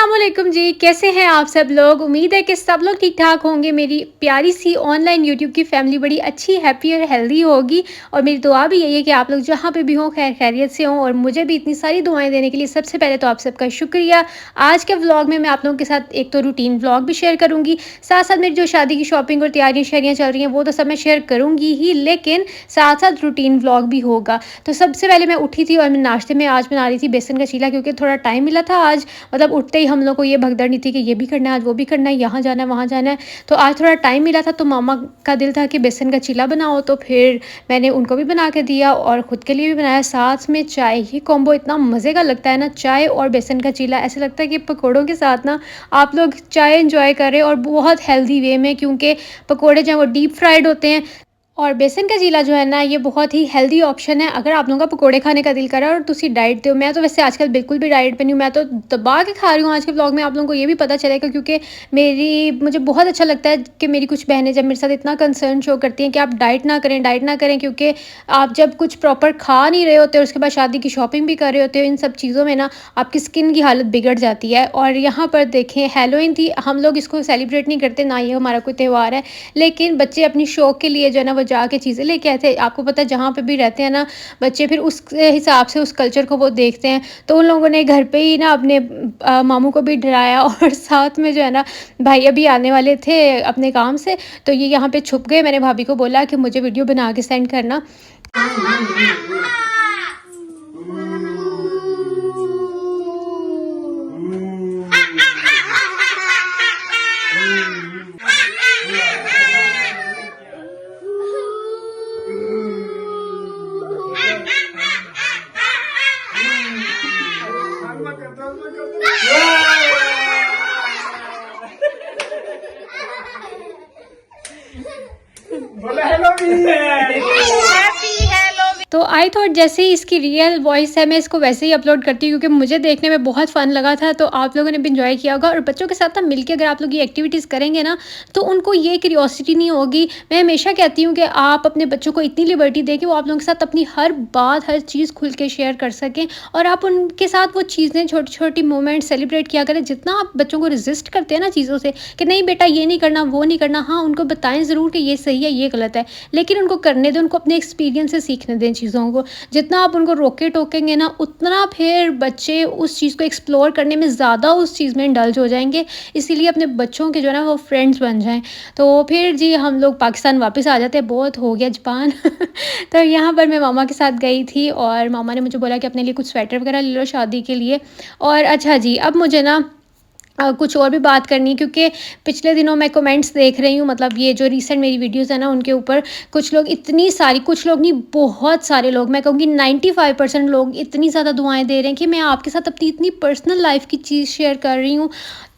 अस्सलामुअलैकुम जी, कैसे हैं आप सब लोग? उम्मीद है कि सब लोग ठीक-ठाक होंगे। मेरी प्यारी सी ऑनलाइन यूट्यूब की फैमिली बड़ी अच्छी, हैप्पी और हेल्दी होगी और मेरी दुआ भी यही है कि आप लोग जहाँ पे भी हों खैर खैरियत से हों और मुझे भी इतनी सारी दुआएँ देने के लिए सबसे पहले तो आप सबका शुक्रिया। आज के व्लॉग में मैं आप लोगों के साथ एक तो रूटीन व्लॉग भी शेयर करूँगी, साथ-साथ मेरी जो शादी की शॉपिंग और तैयारियाँ-शैयारियाँ चल रही हैं वो तो सब मैं शेयर करूँगी ही, लेकिन साथ-साथ रूटीन व्लॉग भी होगा। तो सबसे पहले मैं उठी थी और मैं नाश्ते में आज बना रही थी बेसन का चीला क्योंकि थोड़ा टाइम मिला था आज। मतलब उठते ही हम लोग को ये भगदड़ नहीं थी कि ये भी करना है, आज वो भी करना है, यहाँ जाना है, वहाँ जाना है। तो आज थोड़ा टाइम मिला था तो मामा का दिल था कि बेसन का चीला बनाओ, तो फिर मैंने उनको भी बना के दिया और ख़ुद के लिए भी बनाया। साथ में चाय, ये कॉम्बो इतना मज़े का लगता है ना, चाय और बेसन का चीला। ऐसा लगता है कि पकौड़ों के साथ ना आप लोग चाय एंजॉय करें और बहुत हेल्दी वे में, क्योंकि पकौड़े जो हैं वो डीप फ्राइड होते हैं और बेसन का चीला जो है ना ये बहुत ही हेल्दी ऑप्शन है अगर आप लोगों का पकोड़े खाने का दिल करा और तुसी डाइट पे हो। मैं तो वैसे आजकल बिल्कुल भी डाइट पे नहीं हूँ, मैं तो दबा के खा रही हूँ। आज के व्लॉग में आप लोगों को ये भी पता चलेगा क्योंकि मुझे बहुत अच्छा लगता है कि मेरी कुछ बहनें जब मेरे साथ इतना कंसर्न शो करती हैं कि आप डाइट ना करें, क्योंकि आप जब कुछ प्रॉपर खा नहीं रहे होते और उसके बाद शादी की शॉपिंग भी कर रहे होते हो, इन सब चीज़ों में ना आपकी स्किन की हालत बिगड़ जाती है। और यहाँ पर देखें, हैलोवीन थी, हम लोग इसको सेलिब्रेट नहीं करते, ना ये हमारा कोई त्यौहार है, लेकिन बच्चे अपनी शौक के लिए जो है ना वो जाके चीज़ें लेके आए थे। आपको पता है जहाँ पे भी रहते हैं ना बच्चे, फिर उस हिसाब से उस कल्चर को वो देखते हैं। तो उन लोगों ने घर पे ही ना अपने मामू को भी डराया और साथ में जो है ना भाई अभी आने वाले थे अपने काम से, तो ये यहाँ पे छुप गए। मैंने भाभी को बोला कि मुझे वीडियो बना के सेंड करना। बोला हेलो तो आई थॉट जैसे ही इसकी रियल वॉइस है मैं इसको वैसे ही अपलोड करती हूँ क्योंकि मुझे देखने में बहुत फ़न लगा था। तो आप लोगों ने भी इंजॉय किया होगा और बच्चों के साथ ना मिलके अगर आप लोग ये एक्टिविटीज़ करेंगे ना तो उनको ये क्यूरियोसिटी नहीं होगी। मैं हमेशा कहती हूँ कि आप अपने बच्चों को इतनी लिबर्टी दें कि वो आप लोगों के साथ अपनी हर बात, हर चीज़ खुल के शेयर कर सकें और आप उनके साथ वो चीज़ें, छोटी छोटी मोमेंट सेलिब्रेट किया करें। जितना आप बच्चों को रेजिस्ट करते हैं ना चीज़ों से कि नहीं बेटा ये नहीं करना, वो नहीं करना, हाँ उनको बताएं ज़रूर कि ये सही है, ये गलत है, लेकिन उनको करने दें, उनको अपने एक्सपीरियंस से सीखने दें चीज़ों को। जितना आप उनको रोके टोकेंगे ना उतना फिर बच्चे उस चीज़ को एक्सप्लोर करने में ज़्यादा उस चीज़ में इंडल्ज हो जाएंगे। इसीलिए अपने बच्चों के जो है ना वो फ्रेंड्स बन जाएं। तो फिर जी हम लोग पाकिस्तान वापस आ जाते हैं, बहुत हो गया जापान। तो यहाँ पर मैं मामा के साथ गई थी और मामा ने मुझे बोला कि अपने लिए कुछ स्वेटर वगैरह ले लो शादी के लिए। और अच्छा जी, अब मुझे ना कुछ और भी बात करनी है क्योंकि पिछले दिनों मैं कमेंट्स देख रही हूँ, मतलब ये जो रीसेंट मेरी वीडियोस है ना उनके ऊपर कुछ लोग, इतनी सारी, कुछ लोग नहीं बहुत सारे लोग, मैं कहूँगी 95% लोग इतनी ज़्यादा दुआएं दे रहे हैं कि मैं आपके साथ अपनी इतनी पर्सनल लाइफ की चीज़ शेयर कर रही हूँ।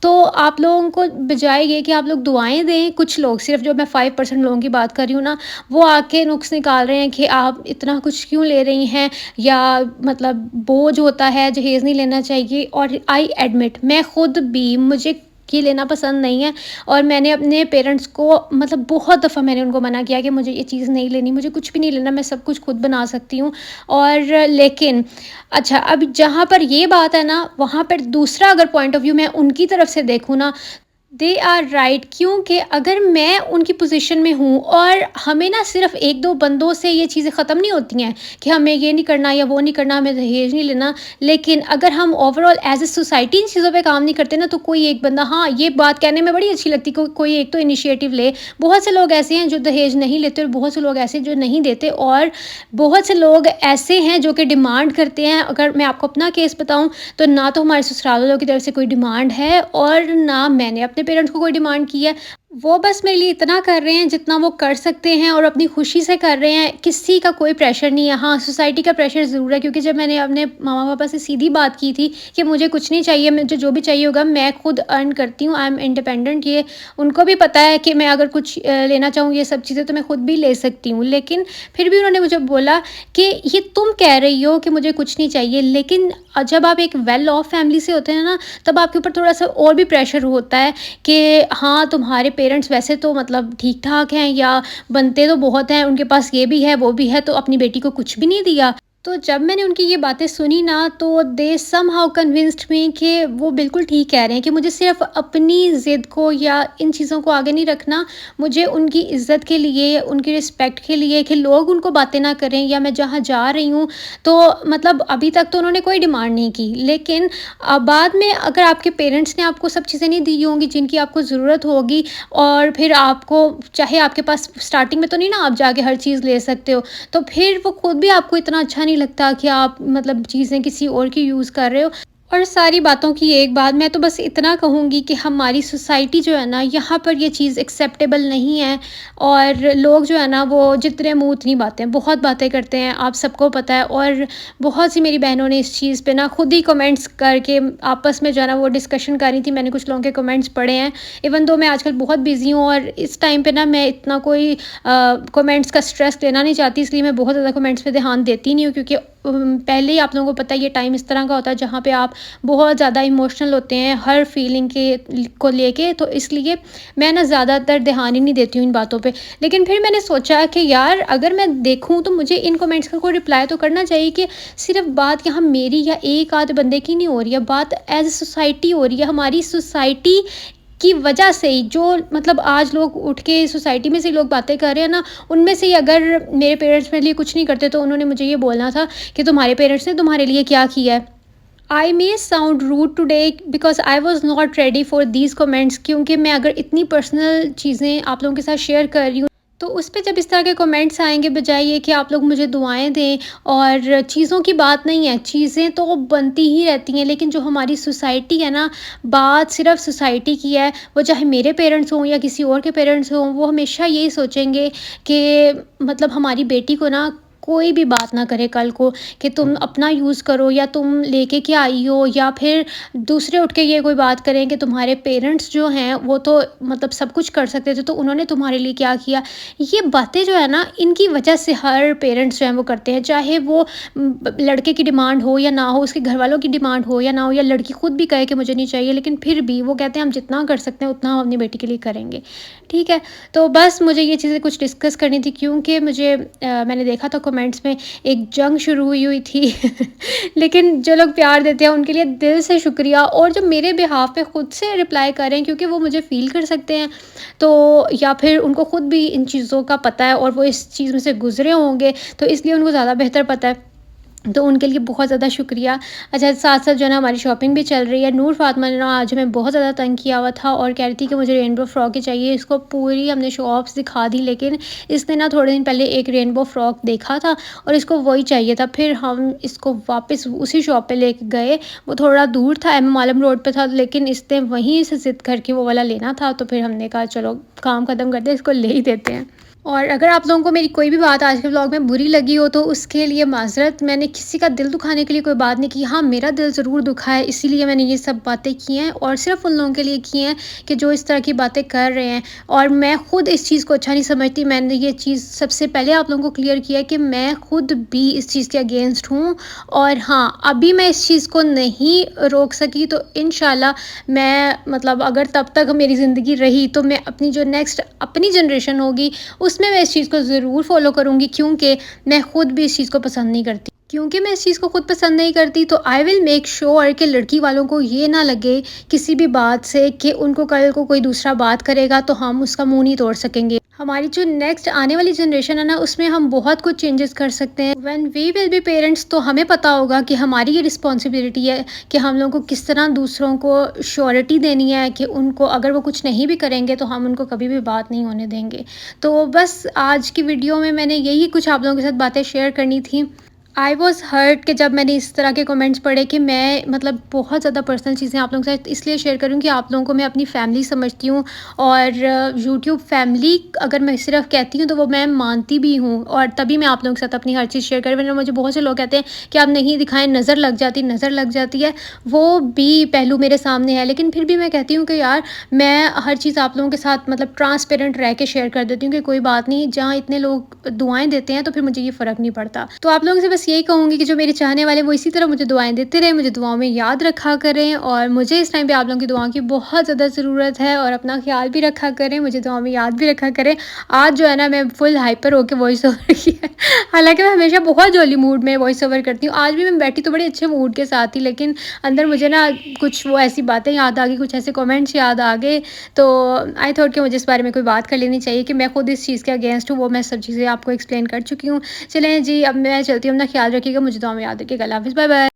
तो आप लोगों को बजाय ये कि आप लोग दुआएं दें, कुछ लोग, सिर्फ जो मैं 5% लोगों की बात कर रही हूँ ना, वो आके नुक्स निकाल रहे हैं कि आप इतना कुछ क्यों ले रही हैं, या मतलब बोझ होता है, जहेज़ नहीं लेना चाहिए। और आई एडमिट, मैं खुद भी, मुझे ये लेना पसंद नहीं है और मैंने अपने पेरेंट्स को मतलब बहुत दफ़ा मैंने उनको मना किया कि मुझे ये चीज़ नहीं लेनी, मुझे कुछ भी नहीं लेना, मैं सब कुछ खुद बना सकती हूँ। और लेकिन अच्छा, अब जहाँ पर ये बात है ना, वहाँ पर दूसरा अगर पॉइंट ऑफ व्यू मैं उनकी तरफ से देखूँ ना, दे आर राइट, क्योंकि अगर मैं उनकी पोजीशन में हूँ और हमें ना सिर्फ एक दो बंदों से ये चीज़ें ख़त्म नहीं होती हैं कि हमें ये नहीं करना या वो नहीं करना, हमें दहेज नहीं लेना, लेकिन अगर हम ओवरऑल एज ए सोसाइटी इन चीज़ों पे काम नहीं करते ना, तो कोई एक बंदा, हाँ ये बात कहने में बड़ी अच्छी लगती है, कोई एक तो इनिशिएटिव ले। बहुत से लोग ऐसे हैं जो दहेज नहीं लेते और बहुत से लोग ऐसे जो नहीं देते, और बहुत से लोग ऐसे हैं जो कि डिमांड करते हैं। अगर मैं आपको अपना केस बताऊँ तो ना तो हमारे ससुराल वालों की तरफ से कोई डिमांड है और ना मैंने अपने पेरेंट्स को कोई डिमांड की है। वो बस मेरे लिए इतना कर रहे हैं जितना वो कर सकते हैं और अपनी खुशी से कर रहे हैं, किसी का कोई प्रेशर नहीं है। हाँ, सोसाइटी का प्रेशर ज़रूर है, क्योंकि जब मैंने अपने मामा पापा से सीधी बात की थी कि मुझे कुछ नहीं चाहिए, मुझे जो भी चाहिए होगा मैं खुद अर्न करती हूँ, आई एम इंडिपेंडेंट, ये उनको भी पता है कि मैं अगर कुछ लेना चाहूँ ये सब चीज़ें तो मैं खुद भी ले सकती हूँ। लेकिन फिर भी उन्होंने मुझे बोला कि ये तुम कह रही हो कि मुझे कुछ नहीं चाहिए, लेकिन जब आप एक वेल ऑफ फैमिली से होते हैं ना, तब आपके ऊपर थोड़ा सा और भी प्रेशर होता है कि हाँ तुम्हारे पेरेंट्स वैसे तो मतलब ठीक ठाक हैं या बनते तो बहुत हैं, उनके पास ये भी है वो भी है, तो अपनी बेटी को कुछ भी नहीं दिया। तो जब मैंने उनकी ये बातें सुनी ना, तो दे समहाउ कन्विंस्ड मी कि वो बिल्कुल ठीक कह रहे हैं कि मुझे सिर्फ़ अपनी ज़िद को या इन चीज़ों को आगे नहीं रखना। मुझे उनकी इज़्ज़त के लिए, उनकी रिस्पेक्ट के लिए कि लोग उनको बातें ना करें, या मैं जहाँ जा रही हूँ, तो मतलब अभी तक तो उन्होंने कोई डिमांड नहीं की। लेकिन बाद में अगर आपके पेरेंट्स ने आपको सब चीज़ें नहीं दी होंगी जिनकी आपको ज़रूरत होगी, और फिर आपको, चाहे आपके पास स्टार्टिंग में तो नहीं ना आप जाके हर चीज़ ले सकते हो, तो फिर वो खुद भी आपको इतना अच्छा नहीं लगता कि आप मतलब चीज़ें किसी और की यूज़ कर रहे हो। और सारी बातों की एक बात, मैं तो बस इतना कहूँगी कि हमारी सोसाइटी जो है ना, यहाँ पर ये चीज़ एक्सेप्टेबल नहीं है। और लोग जो है ना, वो जितने मुँह उतनी बातें, बहुत बातें करते हैं, आप सबको पता है। और बहुत सी मेरी बहनों ने इस चीज़ पे ना खुद ही कमेंट्स करके आपस में जो है ना वो डिस्कशन कर रही थी। मैंने कुछ लोगों के कमेंट्स पढ़े हैं। इवन दो मैं आजकल बहुत बिज़ी हूँ, और इस टाइम पे ना मैं इतना कोई कमेंट्स का स्ट्रेस लेना नहीं चाहती, इसलिए मैं बहुत ज़्यादा कमेंट्स पे ध्यान देती नहीं हूँ, क्योंकि पहले ही आप लोगों को पता है ये टाइम इस तरह का होता है जहाँ पे आप बहुत ज़्यादा इमोशनल होते हैं हर फीलिंग के को लेके, तो इसलिए मैं ना ज़्यादातर ध्यान ही नहीं देती हूँ इन बातों पे। लेकिन फिर मैंने सोचा कि यार अगर मैं देखूँ तो मुझे इन कमेंट्स का कोई रिप्लाई तो करना चाहिए, कि सिर्फ बात यहाँ मेरी या एक आध बंदे की नहीं हो रही है, बात एज ए सोसाइटी हो रही है। हमारी सोसाइटी की वजह से ही जो मतलब आज लोग उठ के सोसाइटी में से लोग बातें कर रहे हैं ना, उनमें से ही अगर मेरे पेरेंट्स मेरे लिए कुछ नहीं करते, तो उन्होंने मुझे ये बोलना था कि तुम्हारे पेरेंट्स ने तुम्हारे लिए क्या किया है। I may sound rude today because I was not ready for these comments, क्योंकि मैं अगर इतनी पर्सनल चीज़ें आप लोगों के साथ शेयर कर रही हूँ, तो उस पे जब इस तरह के कमेंट्स आएंगे, बजाय ये कि आप लोग मुझे दुआएं दें। और चीज़ों की बात नहीं है, चीज़ें तो बनती ही रहती हैं, लेकिन जो हमारी सोसाइटी है ना, बात सिर्फ सोसाइटी की है। वो चाहे मेरे पेरेंट्स हों या किसी और के पेरेंट्स हों, वो हमेशा यही सोचेंगे कि मतलब हमारी बेटी को ना कोई भी बात ना करे कल को, कि तुम अपना यूज़ करो, या तुम लेके क्या आई हो, या फिर दूसरे उठ के ये कोई बात करें कि तुम्हारे पेरेंट्स जो हैं वो तो मतलब सब कुछ कर सकते थे, तो उन्होंने तुम्हारे लिए क्या किया। ये बातें जो है ना, इनकी वजह से हर पेरेंट्स जो हैं वो करते हैं, चाहे वो लड़के की डिमांड हो या ना हो, उसके घर वालों की डिमांड हो या ना हो, या लड़की खुद भी कहे कि मुझे नहीं चाहिए, लेकिन फिर भी वो कहते हैं हम जितना कर सकते हैं उतना हम अपनी बेटी के लिए करेंगे। ठीक है, तो बस मुझे ये चीज़ें कुछ डिस्कस करनी थी, क्योंकि मुझे मैंने देखा था कमेंट्स में एक जंग शुरू हुई हुई थी। लेकिन जो लोग प्यार देते हैं उनके लिए दिल से शुक्रिया, और जो मेरे बिहाफ पे खुद से रिप्लाई कर रहे हैं, क्योंकि वो मुझे फ़ील कर सकते हैं, तो या फिर उनको खुद भी इन चीज़ों का पता है और वो इस चीज़ में से गुज़रे होंगे, तो इसलिए उनको ज़्यादा बेहतर पता है। तो उनके लिए बहुत ज़्यादा शुक्रिया। अच्छा, साथ-साथ जो है ना हमारी शॉपिंग भी चल रही है। नूर फ़ातिमा ने ना आज हमें बहुत ज़्यादा तंग किया हुआ था, और कह रही थी कि मुझे रेनबो फ्रॉक ही चाहिए। इसको पूरी हमने शो ऑफ्स दिखा दी, लेकिन इसने ना थोड़े दिन पहले एक रेनबो फ्रॉक देखा था और इसको वही चाहिए था। फिर हम इसको वापस उसी शॉप पे लेके गए। वो थोड़ा दूर था, एम आलम रोड पे था, लेकिन इसने वहीं से ज़िद करके वो वाला लेना था। तो फिर हमने कहा चलो काम ख़त्म करते हैं, इसको ले ही देते हैं। और अगर आप लोगों को मेरी कोई भी बात आज के व्लॉग में बुरी लगी हो, तो उसके लिए माज़रत। मैंने किसी का दिल दुखाने के लिए कोई बात नहीं की। हाँ, मेरा दिल ज़रूर दुखा है, इसीलिए मैंने ये सब बातें की हैं, और सिर्फ़ उन लोगों के लिए की हैं कि जो इस तरह की बातें कर रहे हैं। और मैं खुद इस चीज़ को अच्छा नहीं समझती। मैंने ये चीज़ सबसे पहले आप लोगों को क्लियर किया है कि मैं खुद भी इस चीज़ के अगेंस्ट हूँ। और हाँ, अभी मैं इस चीज़ को नहीं रोक सकी, तो इंशाल्लाह मैं मतलब अगर तब तक मेरी ज़िंदगी रही, तो मैं अपनी जो नेक्स्ट अपनी जनरेशन होगी उसमें मैं इस चीज़ को ज़रूर फ़ॉलो करूँगी, क्योंकि मैं खुद भी इस चीज़ को पसंद नहीं करती। क्योंकि मैं इस चीज़ को खुद पसंद नहीं करती, तो आई विल मेक श्योर कि लड़की वालों को ये ना लगे किसी भी बात से कि उनको कल को कोई दूसरा बात करेगा तो हम उसका मुँह नहीं तोड़ सकेंगे। हमारी जो नेक्स्ट आने वाली जनरेशन है ना, उसमें हम बहुत कुछ चेंजेस कर सकते हैं। When we will be parents, तो हमें पता होगा कि हमारी ये रिस्पॉन्सिबिलिटी है कि हम लोगों को किस तरह दूसरों को श्योरिटी देनी है, कि उनको अगर वो कुछ नहीं भी करेंगे तो हम उनको कभी भी बात नहीं होने देंगे। तो बस आज की वीडियो में मैंने यही कुछ आप लोगों के साथ बातें शेयर करनी थी। आई वॉज़ हर्ट कि जब मैंने इस तरह के कमेंट्स पढ़े, कि मैं मतलब बहुत ज़्यादा पर्सनल चीज़ें आप लोगों के साथ इसलिए शेयर करूँ कि आप लोगों को मैं अपनी फैमिली समझती हूँ। और यूट्यूब फैमिली अगर मैं सिर्फ कहती हूँ तो वो मैं मानती भी हूँ, और तभी मैं आप लोगों के साथ अपनी हर चीज़ शेयर कर। वरना मुझे बहुत से लोग कहते हैं कि आप नहीं दिखाएं, नज़र लग जाती है। वो भी पहलू मेरे सामने है, लेकिन फिर भी मैं कहती हूँ कि यार मैं हर चीज़ आप लोगों के साथ मतलब ट्रांसपेरेंट रह के शेयर कर देती हूँ, कि कोई बात नहीं, जहाँ इतने लोग दुआएं देते हैं तो फिर मुझे ये फ़र्क नहीं पड़ता। तो आप लोगों से बस बस यही कहूँगी कि जो मेरे चाहने वाले वो इसी तरह मुझे दुआएँ देते रहें, मुझे दुआओं में याद रखा करें और मुझे इस टाइम पे आप लोगों की दुआओं की बहुत ज़्यादा ज़रूरत है और अपना ख़्याल भी रखा करें, मुझे दुआओं में याद भी रखा करें। आज जो है ना मैं फुल हाइपर होके वॉइस ओवर किया है। हालाँकि मैं हमेशा बहुत जॉली मूड में वॉइस ओवर करती हूँ। आज भी मैं बैठी तो बड़े अच्छे मूड के साथ थी, लेकिन अंदर मुझे ना कुछ वो ऐसी बातें याद आ गई, कुछ ऐसे कमेंट्स याद आ गए, तो आई थॉट कि मुझे इस बारे में कोई बात कर लेनी चाहिए कि मैं खुद इस चीज़ के अगेंस्ट हूँ। वो मैं सब चीज़ें आपको एक्सप्लेन कर चुकी हूँ। चलें जी, अब मैं चलती हूँ, अपना ख़्याल रखिएगा, मुझे दुआ में याद रखिएगा। अल्लाह हाफ़िज़, बाय बाय।